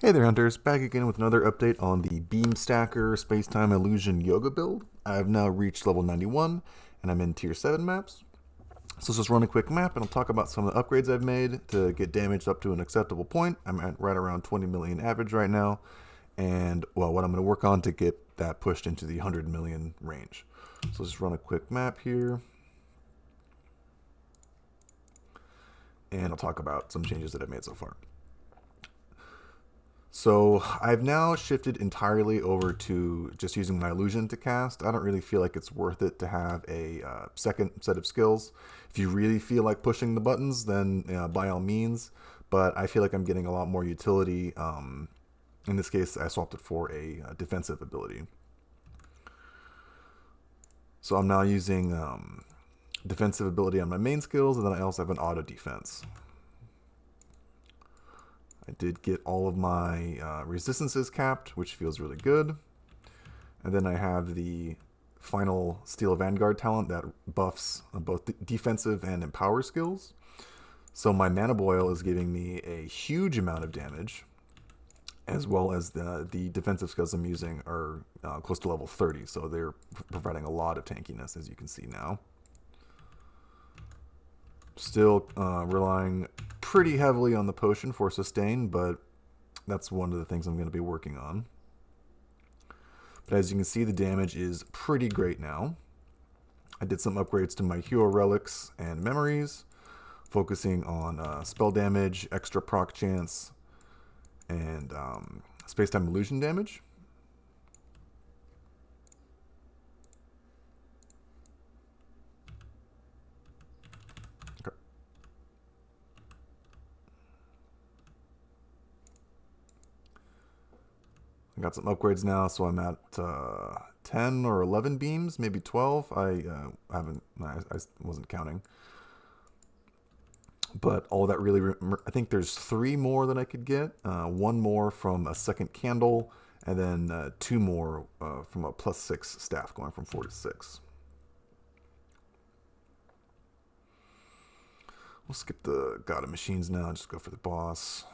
Hey there, Hunters. Back again with another update on the Beamstacker Spacetime Illusion Yoga build. I've now reached level 91, and I'm in Tier 7 maps. So let's just run a quick map, and I'll talk about some of the upgrades I've made to get damage up to an acceptable point. I'm at right around 20 million average right now, and, well, what I'm going to work on to get that pushed into the 100 million range. So let's just run a quick map here, and I'll talk about some changes that I've made so far. So I've now shifted entirely over to just using my illusion to cast. I don't really feel like it's worth it to have a second set of skills. If you really feel like pushing the buttons, then by all means. But I feel like I'm getting a lot more utility. In this case, I swapped it for a defensive ability. So I'm now using defensive ability on my main skills, and then I also have an auto defense. I did get all of my resistances capped, which feels really good. And then I have the final Steel Vanguard talent that buffs both defensive and empower skills. So my Mana Boil is giving me a huge amount of damage, as well as the defensive skills I'm using are close to level 30, so they're providing a lot of tankiness, as you can see now. Still relying pretty heavily on the potion for sustain, but that's one of the things I'm going to be working on. But as you can see, the damage is pretty great now. I did some upgrades to my hero relics and memories, focusing on spell damage, extra proc chance, and space-time illusion damage. I got some upgrades now, so I'm at 10 or 11 beams, maybe 12. I wasn't counting. But all that really, I think there's 3 more that I could get. 1 more from a second candle, and then 2 more from a +6 staff, going from 4 to 6. We'll skip the God of Machines now, just go for the boss.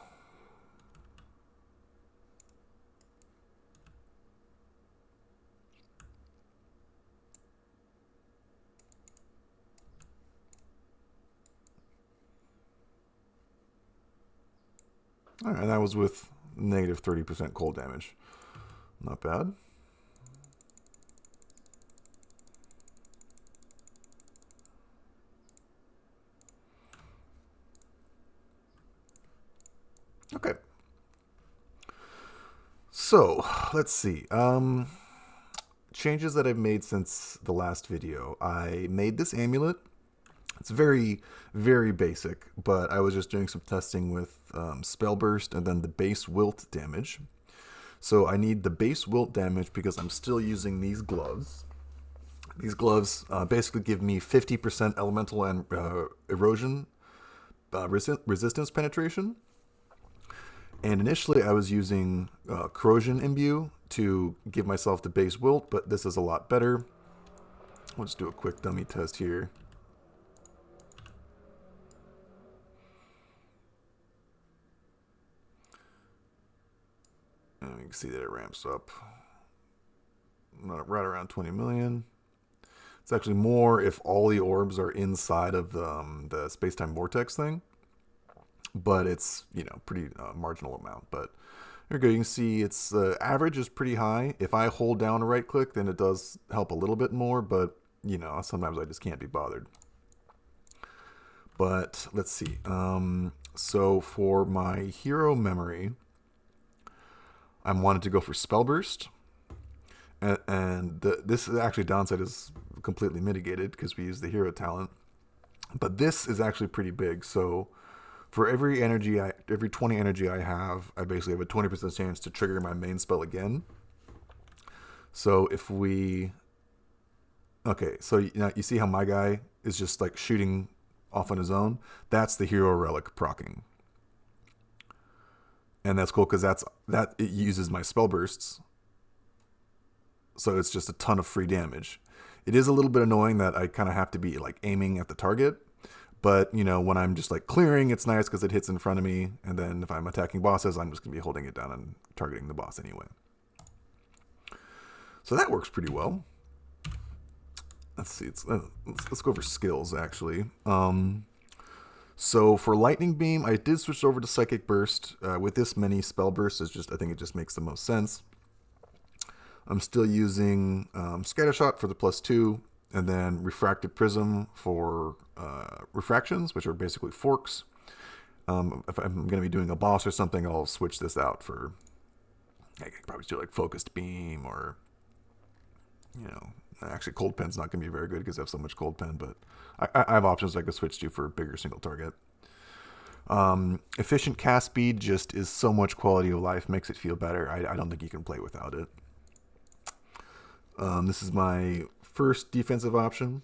Alright, and that was with negative 30% cold damage. Not bad. Okay. So, let's see. Changes that I've made since the last video. I made this amulet. It's very, very basic, but I was just doing some testing with spell burst and then the base wilt damage. So I need the base wilt damage because I'm still using these gloves. These gloves basically give me 50% elemental and erosion resistance penetration. And initially I was using corrosion imbue to give myself the base wilt, but this is a lot better. We'll just do a quick dummy test here. And you can see that it ramps up right around 20 million. It's actually more if all the orbs are inside of the space-time vortex thing. But it's, pretty marginal amount. But there you go. You can see its average is pretty high. If I hold down a right click, then it does help a little bit more. But, sometimes I just can't be bothered. But let's see. So for my hero memory, I wanted to go for Spell Burst. And this actually downside is completely mitigated because we use the hero talent. But this is actually pretty big. So for every 20 energy I have, I basically have a 20% chance to trigger my main spell again. So if we... Okay, so you see how my guy is just like shooting off on his own? That's the hero relic proccing. And that's cool because it uses my spell bursts. So it's just a ton of free damage. It is a little bit annoying that I kind of have to be like aiming at the target, But, you know, when I'm just like clearing, it's nice because it hits in front of me. And then if I'm attacking bosses, I'm just going to be holding it down and targeting the boss anyway. So that works pretty well. Let's see. Let's go over skills, actually. So for Lightning Beam, I did switch over to Psychic Burst. With this many spell bursts, I think it just makes the most sense. I'm still using Scattershot for the +2, and then Refracted Prism for refractions, which are basically forks. If I'm going to be doing a boss or something, I'll switch this out for, I could probably do like Focused Beam or, you know, actually Cold Pen's not going to be very good because I have so much Cold Pen, but I have options I could switch to for bigger single target. Efficient cast speed just is so much quality of life, makes it feel better. I don't think you can play without it. This is my first defensive option.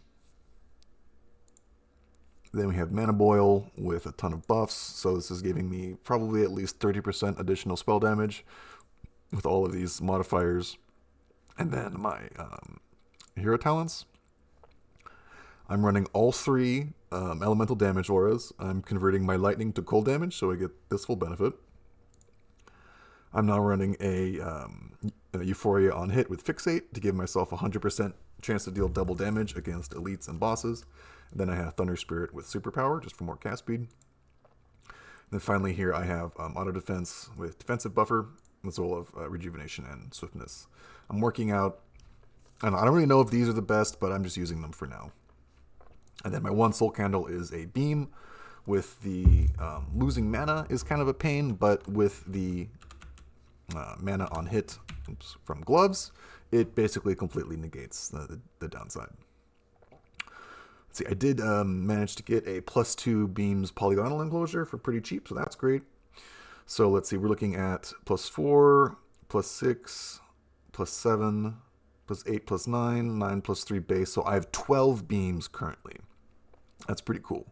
Then we have Mana Boil with a ton of buffs, so this is giving me probably at least 30% additional spell damage with all of these modifiers. And then my hero talents. I'm running all 3 elemental damage auras. I'm converting my lightning to cold damage, so I get this full benefit. I'm now running a Euphoria on hit with Fixate to give myself 100% chance to deal double damage against elites and bosses. And then I have Thunder Spirit with Superpower, just for more cast speed. And then finally here I have Auto Defense with Defensive Buffer, as well as Rejuvenation and Swiftness. I'm working out, I don't really know if these are the best, but I'm just using them for now. And then my one Soul Candle is a beam with the losing mana is kind of a pain, but with the mana on hit from gloves, it basically completely negates the downside. Let's see, I did manage to get a +2 beams polygonal enclosure for pretty cheap, so that's great. So let's see, we're looking at +4, +6, +7, +8, +9, 9 +3 base. So I have 12 beams currently. That's pretty cool.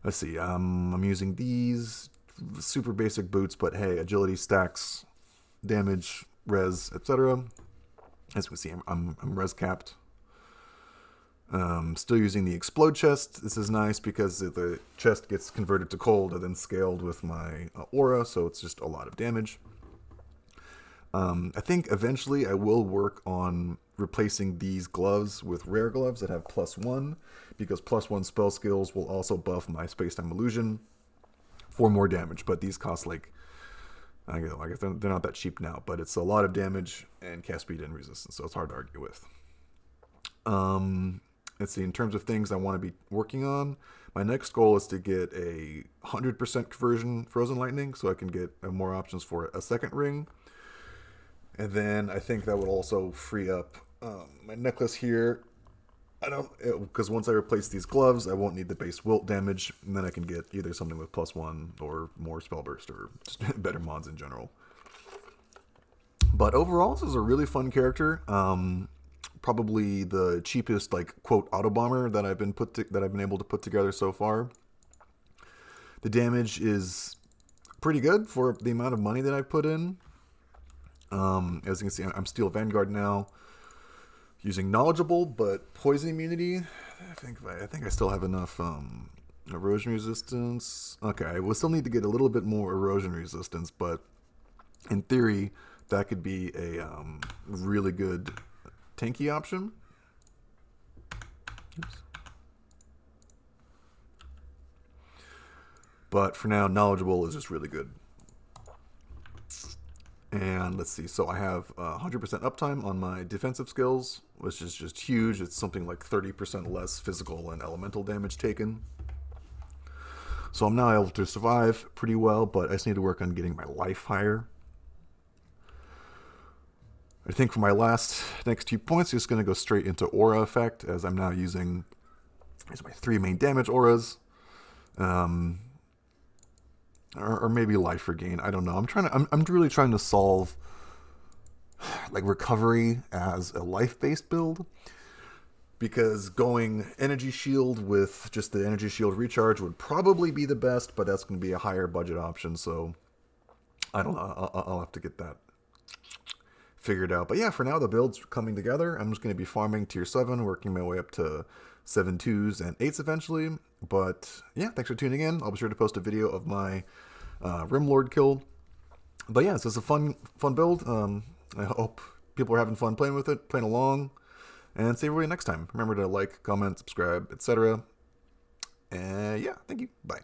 Let's see, I'm using these super basic boots, but hey, agility stacks, damage, res, etc. As you can see, I'm res capped. Still using the Explode chest. This is nice because the chest gets converted to cold and then scaled with my aura, so it's just a lot of damage. I think eventually I will work on replacing these gloves with rare gloves that have +1, because +1 spell skills will also buff my Spacetime Illusion for more damage, but these cost like, I guess they're not that cheap now, but it's a lot of damage and cast speed and resistance, so it's hard to argue with. Let's see, in terms of things I want to be working on, my next goal is to get a 100% conversion Frozen Lightning, so I can get more options for a second ring. And then I think that would also free up my necklace here. Because once I replace these gloves, I won't need the base wilt damage, and then I can get either something with +1 or more spell burst or just better mods in general. But overall, this is a really fun character. Probably the cheapest, like, quote, auto bomber that I've been able to put together so far. The damage is pretty good for the amount of money that I've put in. As you can see, I'm Steel Vanguard now, using Knowledgeable, but Poison Immunity. I think I still have enough erosion resistance. Okay, I will still need to get a little bit more erosion resistance, but in theory, that could be a really good tanky option. Oops. But for now, Knowledgeable is just really good. And let's see, so I have 100% uptime on my defensive skills, which is just huge. It's something like 30% less physical and elemental damage taken. So I'm now able to survive pretty well, but I just need to work on getting my life higher. I think for my next 2 points, I'm just going to go straight into Aura Effect, as I'm now using my 3 main damage auras. Or maybe life regain. I don't know. I'm really trying to solve like recovery as a life-based build, because going energy shield with just the energy shield recharge would probably be the best, but that's going to be a higher budget option. So I don't know. I'll have to get that figured out. But yeah, for now the build's coming together. I'm just going to be farming tier 7, working my way up to 7.2s and 8s eventually. But yeah, thanks for tuning in. I'll be sure to post a video of my Rimlord kill. But yeah, so it's a fun build. I hope people are having fun playing with it, playing along. And see everybody next time. Remember to like, comment, subscribe, etc. And yeah, thank you. Bye.